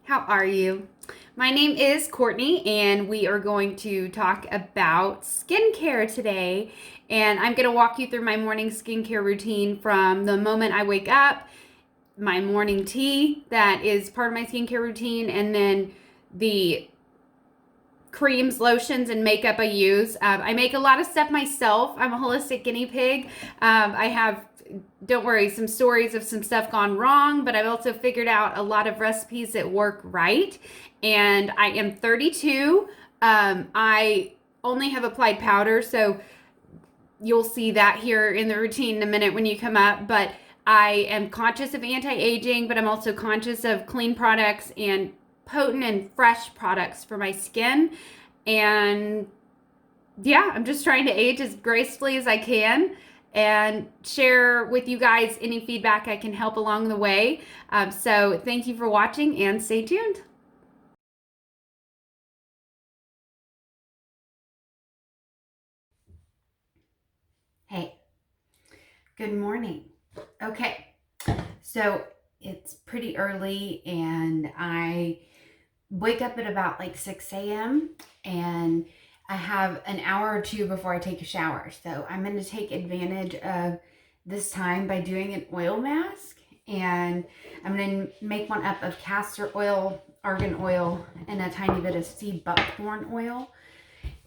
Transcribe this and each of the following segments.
How are you? My name is Courtney, and we are going to talk about skincare today. And I'm going to walk you through my morning skincare routine from the moment I wake up, my morning tea that is part of my skincare routine, and then the creams, lotions, and makeup I use. I make a lot of stuff myself. I'm a holistic guinea pig. I have, don't worry, some stories of some stuff gone wrong, but I've also figured out a lot of recipes that work right. And I am 32. I only have applied powder, so you'll see that here in the routine in a minute when you come up. But I am conscious of anti-aging, but I'm also conscious of clean products and potent and fresh products for my skin. And yeah, I'm just trying to age as gracefully as I can and share with you guys any feedback I can help along the way. So thank you for watching and stay tuned. Hey, good morning. Okay, so it's pretty early and I wake up at about like 6 a.m. and I have an hour or two before I take a shower. So I'm going to take advantage of this time by doing an oil mask. And I'm going to make one up of castor oil, argan oil, and a tiny bit of sea buckthorn oil.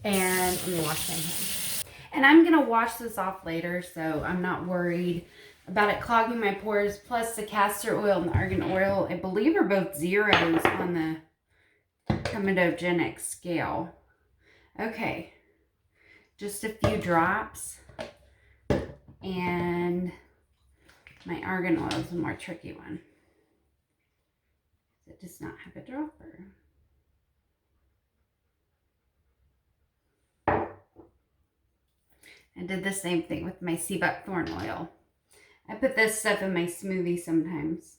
And let me wash my hands. And I'm going to wash this off later, so I'm not worried about it clogging my pores. Plus the castor oil and the argan oil, I believe, are both zeros on the comedogenic scale. Okay, just a few drops, and my argan oil is a more tricky one. It does not have a dropper. I did the same thing with my sea buckthorn oil. I put this stuff in my smoothie sometimes.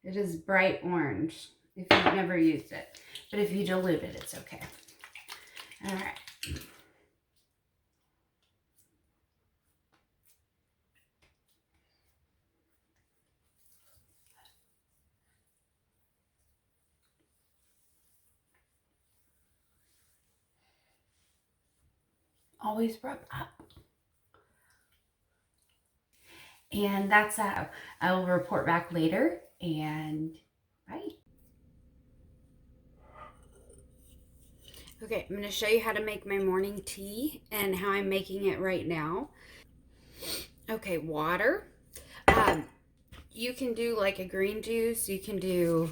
It is bright orange if you've never used it. But if you dilute it, it's okay. All right. Always rub up. And that's how I will report back later. And bye. Okay, I'm going to show you how to make my morning tea and how I'm making it right now. Okay, water. You can do like a green juice. You can do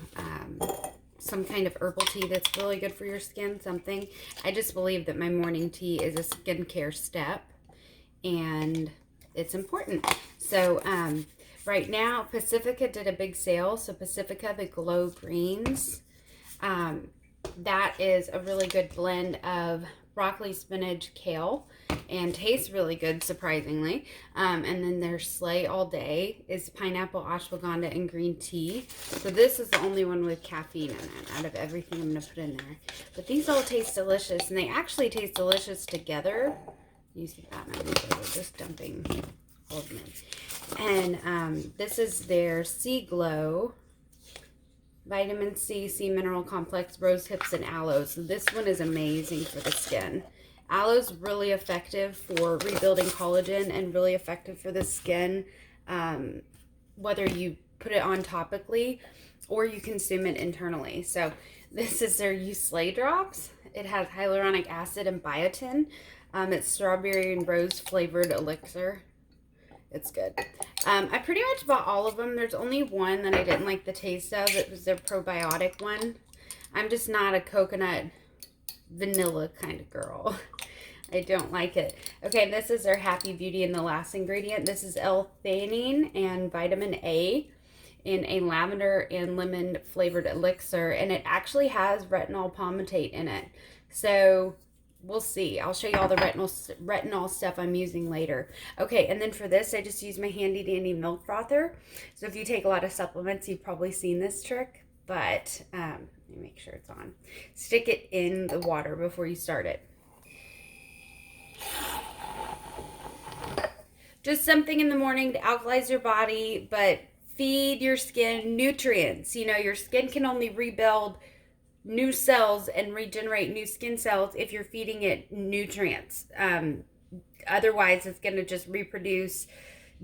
some kind of herbal tea that's really good for your skin, something. I just believe that my morning tea is a skincare step and it's important. So right now, Pacifica did a big sale. So Pacifica, the Glow Greens, that is a really good blend of broccoli, spinach, kale, and tastes really good, surprisingly. And then their Slay All Day is pineapple, ashwagandha, and green tea. So this is the only one with caffeine in it out of everything I'm going to put in there. But these all taste delicious, and they actually taste delicious together. You see that? I'm just dumping all of them in. And this is their Sea Glow Vitamin C, C Mineral Complex, Rose Hips, and Aloe. So this one is amazing for the skin. Aloe is really effective for rebuilding collagen and really effective for the skin, whether you put it on topically or you consume it internally. So this is their You Slay Drops. It has hyaluronic acid and biotin. It's strawberry and rose flavored elixir. It's good. I pretty much bought all of them. There's only one that I didn't like the taste of. It was their probiotic one. I'm just not a coconut vanilla kind of girl. I don't like it. Okay, this is their Happy Beauty, and the last ingredient. This is L-theanine and vitamin A in a lavender and lemon flavored elixir, and it actually has retinol palmitate in it. So we'll see. I'll show you all the retinol stuff I'm using later. Okay, and then for this, I just use my handy dandy milk frother. So if you take a lot of supplements, you've probably seen this trick, but let me make sure it's on. Stick it in the water before you start it. just something in the morning to alkalize your body, but feed your skin nutrients. You know, your skin can only rebuild new cells and regenerate new skin cells if you're feeding it nutrients. Otherwise, it's going to just reproduce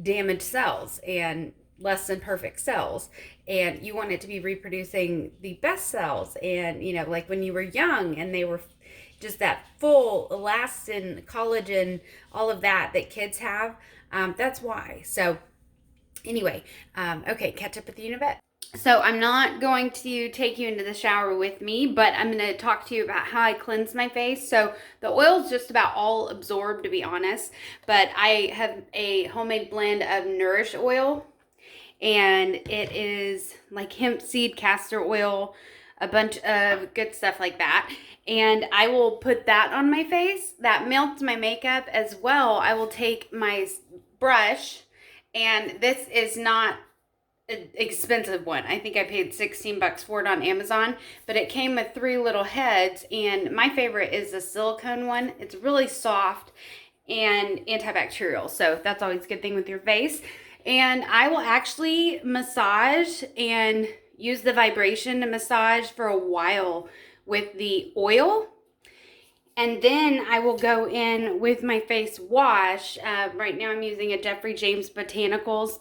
damaged cells and less than perfect cells. And you want it to be reproducing the best cells. And, you know, like when you were young and they were just that full elastin, collagen, all of that kids have. That's why. So anyway, okay, catch up with you in a bit. So I'm not going to take you into the shower with me, but I'm going to talk to you about how I cleanse my face. So the oil is just about all absorbed, to be honest, but I have a homemade blend of Nourish oil, and it is like hemp seed castor oil, a bunch of good stuff like that. And I will put that on my face. That melts my makeup as well. I will take my brush, and this is not an expensive one. I think I paid $16 for it on Amazon, but it came with 3 little heads, and my favorite is the silicone one. It's really soft and antibacterial, so that's always a good thing with your face. And I will actually massage and use the vibration to massage for a while with the oil. And then I will go in with my face wash. Right now I'm using a Jeffrey James Botanicals.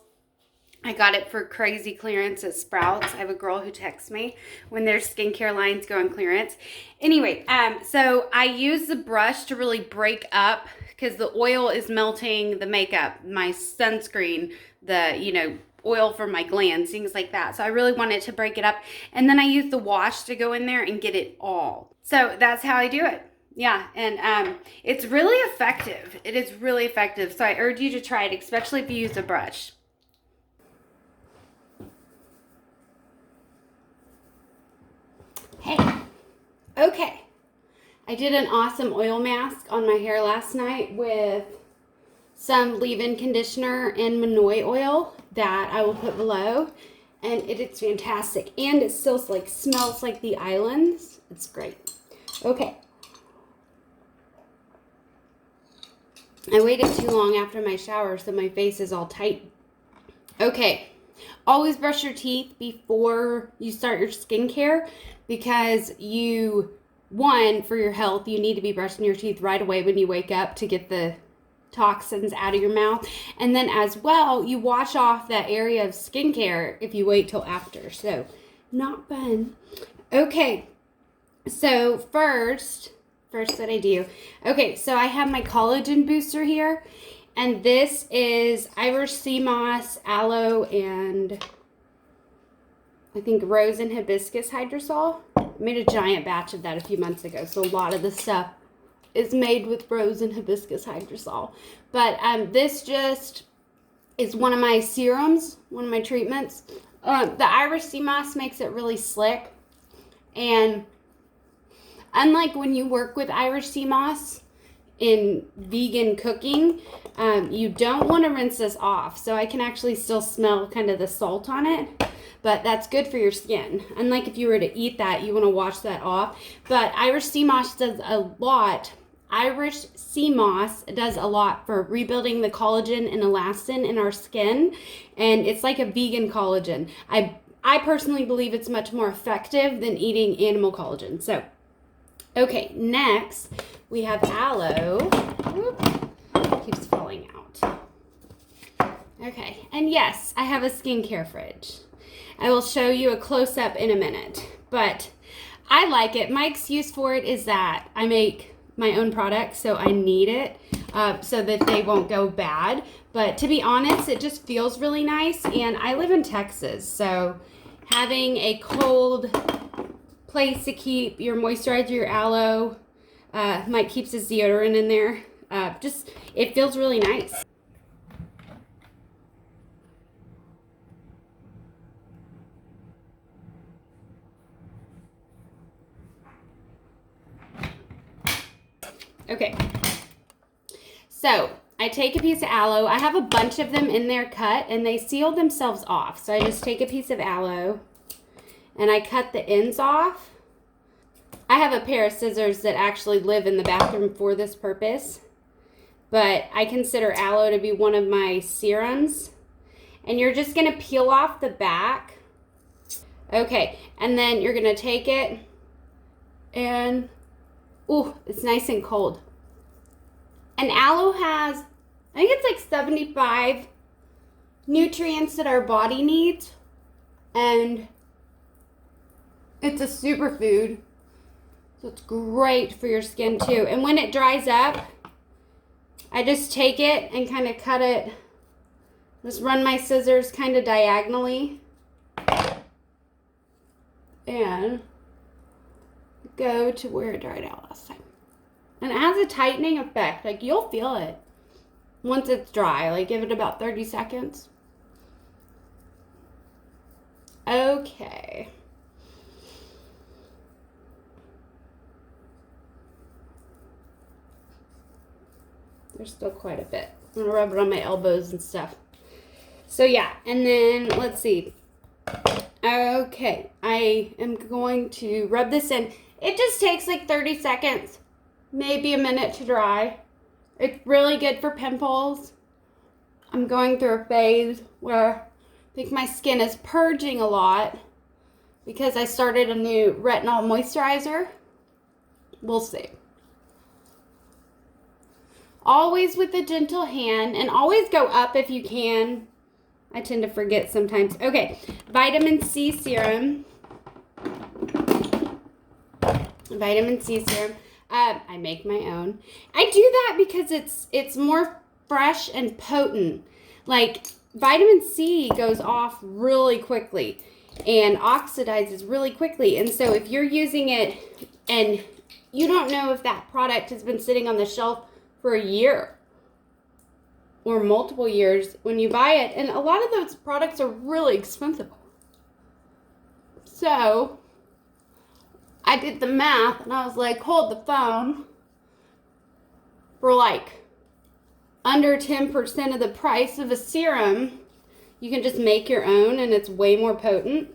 I got it for crazy clearance at Sprouts. I have a girl who texts me when their skincare lines go on clearance. Anyway, so I use the brush to really break up, because the oil is melting the makeup, my sunscreen, the, you know, oil for my glands, things like that. So I really wanted to break it up. And then I use the wash to go in there and get it all. So that's how I do it. Yeah, and it's really effective. It is really effective. So I urge you to try it, especially if you use a brush. Hey, okay. I did an awesome oil mask on my hair last night with some leave-in conditioner and Manoi oil that I will put below, and it's fantastic. And it still like smells like the islands. It's great. Okay. I waited too long after my shower, so my face is all tight. Okay. Always brush your teeth before you start your skincare, because one, for your health, you need to be brushing your teeth right away when you wake up to get the toxins out of your mouth. And then as well, you wash off that area of skincare if you wait till after. So, not fun. Okay, so first that I do. Okay, so I have my collagen booster here. And this is Irish sea moss, aloe, and I think rose and hibiscus hydrosol. I made a giant batch of that a few months ago, so a lot of the stuff is made with rose and hibiscus hydrosol. But this just is one of my serums, one of my treatments. The Irish sea moss makes it really slick. And unlike when you work with Irish sea moss in vegan cooking, you don't want to rinse this off. So I can actually still smell kind of the salt on it, but that's good for your skin. Unlike if you were to eat that, you want to wash that off. But Irish sea moss does a lot. Irish sea moss does a lot for rebuilding the collagen and elastin in our skin, and it's like a vegan collagen. I personally believe it's much more effective than eating animal collagen. So, okay, next we have aloe. Whoop, keeps falling out. Okay, and yes, I have a skincare fridge. I will show you a close-up in a minute, but I like it. My excuse for it is that I make my own products, so I need it so that they won't go bad. But to be honest, it just feels really nice, and I live in Texas, so having a cold place to keep your moisturizer, your aloe, might keep this deodorant in there. Just, it feels really nice. Okay, so I take a piece of aloe. I have a bunch of them in there cut, and they seal themselves off. So I just take a piece of aloe, and I cut the ends off. I have a pair of scissors that actually live in the bathroom for this purpose. but I consider aloe to be one of my serums. And you're just gonna peel off the back. Okay, and then you're gonna take it and, ooh, it's nice and cold. And aloe has, I think it's like 75 nutrients that our body needs. And it's a superfood. So it's great for your skin too. And when it dries up, I just take it and kind of cut it. Just run my scissors kind of diagonally. And go to where it dried out last time. And it has a tightening effect. Like, you'll feel it once it's dry. Like, give it about 30 seconds. Okay. There's still quite a bit. I'm gonna rub it on my elbows and stuff. So yeah, and then let's see. Okay, I am going to rub this in. It just takes like 30 seconds, maybe a minute to dry. It's really good for pimples. I'm going through a phase where I think my skin is purging a lot because I started a new retinol moisturizer. We'll see. Always with a gentle hand, and always go up if you can. I tend to forget sometimes. Okay, vitamin C serum. Vitamin C serum. I make my own. I do that because it's more fresh and potent. Like, vitamin C goes off really quickly and oxidizes really quickly. And so if you're using it and you don't know if that product has been sitting on the shelf for a year or multiple years when you buy it, and a lot of those products are really expensive. So I did the math and I was like, hold the phone, for like under 10% of the price of a serum, you can just make your own and it's way more potent.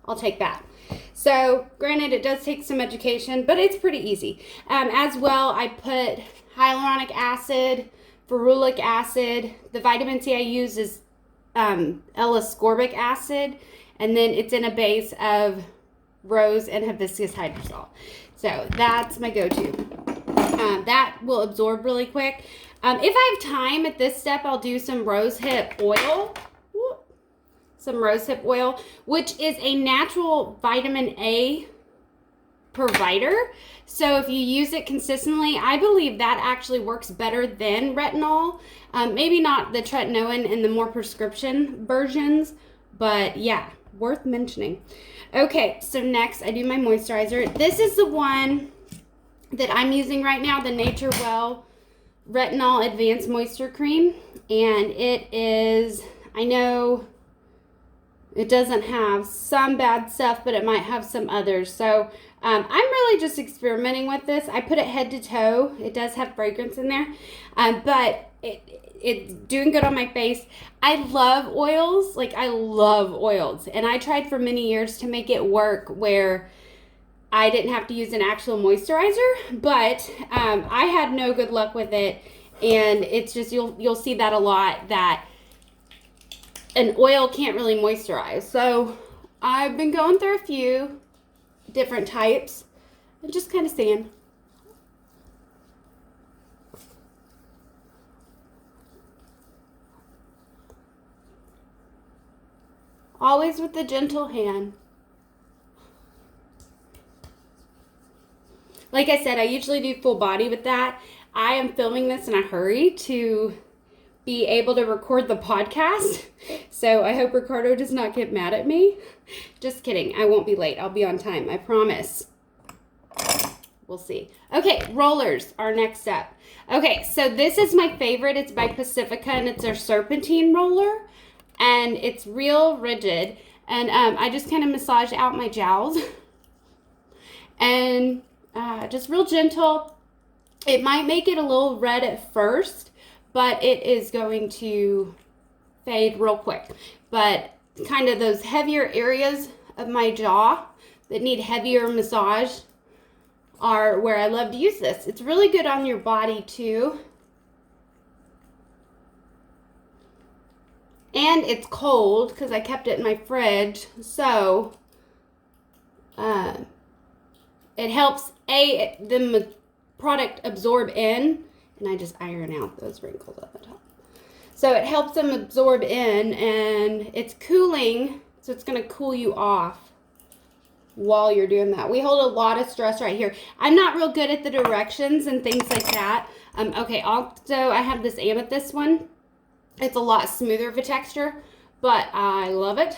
I'll take that. So granted, it does take some education, but it's pretty easy. As well, I put hyaluronic acid, ferulic acid. The vitamin C I use is L-ascorbic acid, and then it's in a base of rose and hibiscus hydrosol. So that's my go-to. That will absorb really quick. If I have time at this step, I'll do some rosehip oil. Some rosehip oil, which is a natural vitamin A provider. So if you use it consistently, I believe that actually works better than retinol. Maybe not the tretinoin and the more prescription versions, but yeah, worth mentioning. Okay, so next I do my moisturizer. This is the one that I'm using right now, the Nature Well Retinol Advanced Moisture Cream. And it is, I know it doesn't have some bad stuff, but it might have some others. So I'm really just experimenting with this. I put it head to toe. It does have fragrance in there, but it's doing good on my face. I love oils. Like, I love oils. And I tried for many years to make it work where I didn't have to use an actual moisturizer, but I had no good luck with it. And it's just, you'll see that a lot, that an oil can't really moisturize. So I've been going through a few different types and just kind of seeing. Always with a gentle hand. Like I said, I usually do full body with that. I am filming this in a hurry to be able to record the podcast. So I hope Ricardo does not get mad at me. Just kidding. I won't be late. I'll be on time. I promise. We'll see. Okay, rollers, our next step. Okay, so this is my favorite. It's by Pacifica, and it's their serpentine roller. And it's real rigid. And I just kind of massage out my jowls. And just real gentle. It might make it a little red at first, but it is going to fade real quick. But kind of those heavier areas of my jaw that need heavier massage are where I love to use this. It's really good on your body too. And it's cold because I kept it in my fridge. So it helps the product absorb in, and I just iron out those wrinkles at the top. So it helps them absorb in, and it's cooling, so it's going to cool you off while you're doing that. We hold a lot of stress right here. I'm not real good at the directions and things like that. Okay, also I have this amethyst one. It's a lot smoother of a texture, but I love it.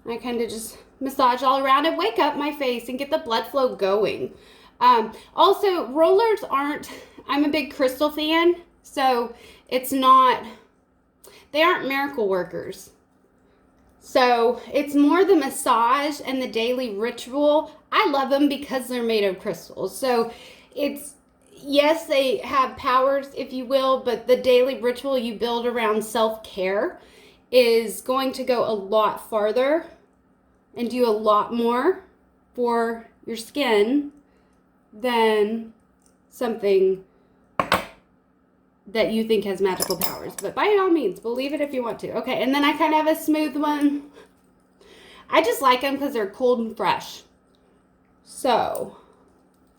I kind of just massage all around and wake up my face and get the blood flow going. Also, rollers aren't, I'm a big crystal fan, so they aren't miracle workers. So it's more the massage and the daily ritual. I love them because they're made of crystals. So yes, they have powers, if you will, but the daily ritual you build around self-care is going to go a lot farther and do a lot more for your skin than something that you think has magical powers. But by all means, believe it if you want to. Okay, and then I kind of have a smooth one. I just like them because they're cold and fresh. So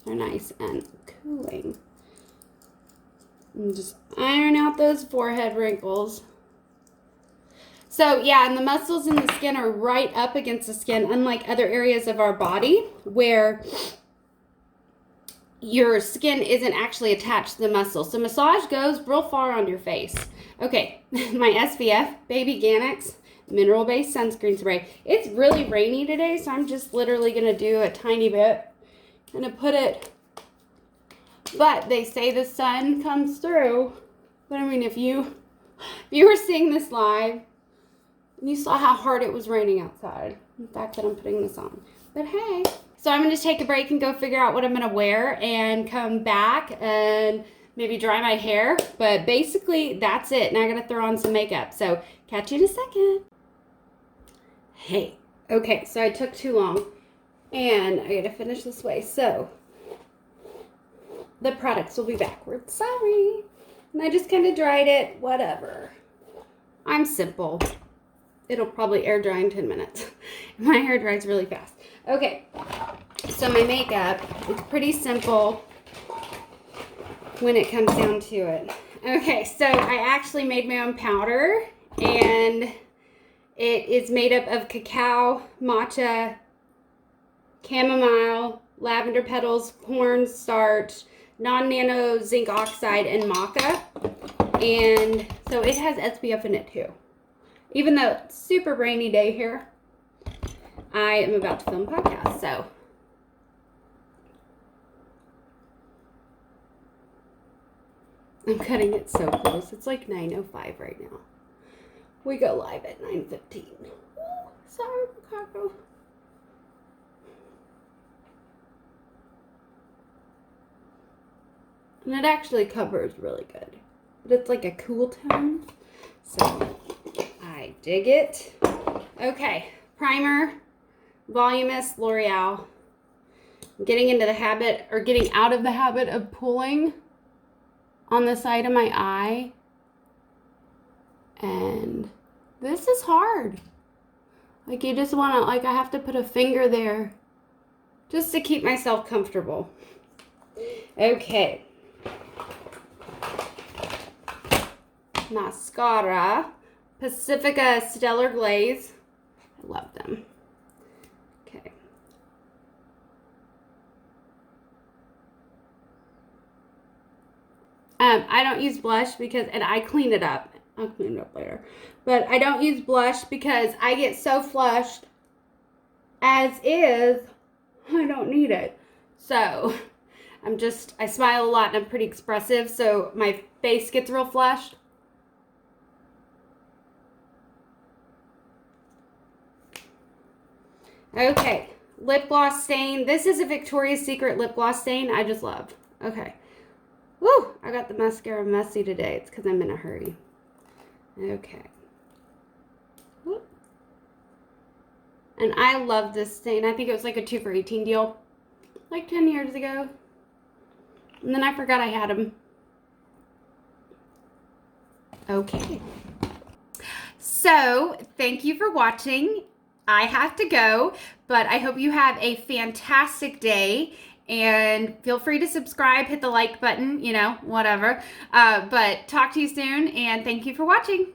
they're nice and cooling. And just iron out those forehead wrinkles. So yeah, and the muscles in the skin are right up against the skin, unlike other areas of our body where your skin isn't actually attached to the muscle. So massage goes real far on your face. Okay, my SPF, Baby Ganex mineral-based sunscreen spray. It's really rainy today, so I'm just literally going to do a tiny bit. I'm going to put it, but they say the sun comes through. But I mean, if you were seeing this live, and you saw how hard it was raining outside. The fact that I'm putting this on. But hey. So I'm going to take a break and go figure out what I'm going to wear and come back and maybe dry my hair. But basically, that's it. Now I got to throw on some makeup. So catch you in a second. Hey. Okay, so I took too long. And I got to finish this way. So the products will be backwards. Sorry. And I just kind of dried it. Whatever. I'm simple. It'll probably air dry in 10 minutes. My hair dries really fast. Okay, so my makeup is pretty simple when it comes down to it. Okay, so I actually made my own powder, and it is made up of cacao, matcha, chamomile, lavender petals, corn starch, non-nano zinc oxide, and maca. And so it has SPF in it too. Even though it's a super rainy day here, I am about to film a podcast, so. I'm cutting it so close. It's like 9:05 right now. We go live at 9:15. Sorry, Ricardo. And it actually covers really good. But it's like a cool tone, so I dig it. Okay, primer, Voluminous, L'Oreal. I'm getting into the habit, or getting out of the habit of pulling on the side of my eye. And this is hard. Like you just want to, like I have to put a finger there just to keep myself comfortable. Okay. Mascara, Pacifica Stellar Glaze. I love them. Okay. I don't use blush because, and I clean it up. I'll clean it up later. But I don't use blush because I get so flushed as is, I don't need it. So I smile a lot and I'm pretty expressive, so my face gets real flushed. Okay, lip gloss stain. This is a Victoria's Secret lip gloss stain I just love. Okay. Woo! I got the mascara messy today. It's because I'm in a hurry. Okay. Whoop. And I love this stain. I think it was like a 2 for $18 deal. Like 10 years ago. And then I forgot I had them. Okay. So thank you for watching. I have to go, but I hope you have a fantastic day. And feel free to subscribe, hit the like button, whatever. But talk to you soon, and thank you for watching.